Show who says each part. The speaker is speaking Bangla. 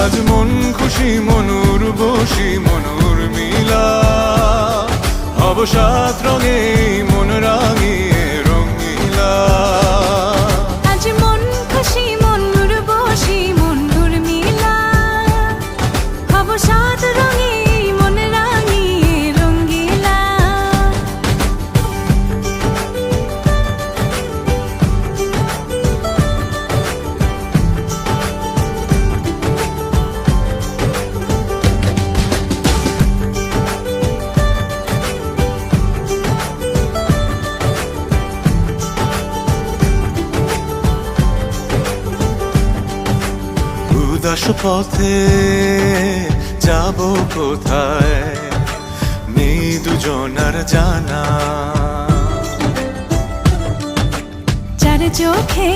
Speaker 1: আজ মন খুশি মনুর বসি মনুর মিলা, হব সাত রঙে মন রাঙিয়ে রঙিলা।
Speaker 2: আজ মন খুশি মনুর বসি মনুর মিলা, হব সাত রঙে মন রাঙিয়ে রঙিলা।
Speaker 1: উদাস পথে যাব কোথায় নেই দুজনার জানা,
Speaker 2: চার চোখে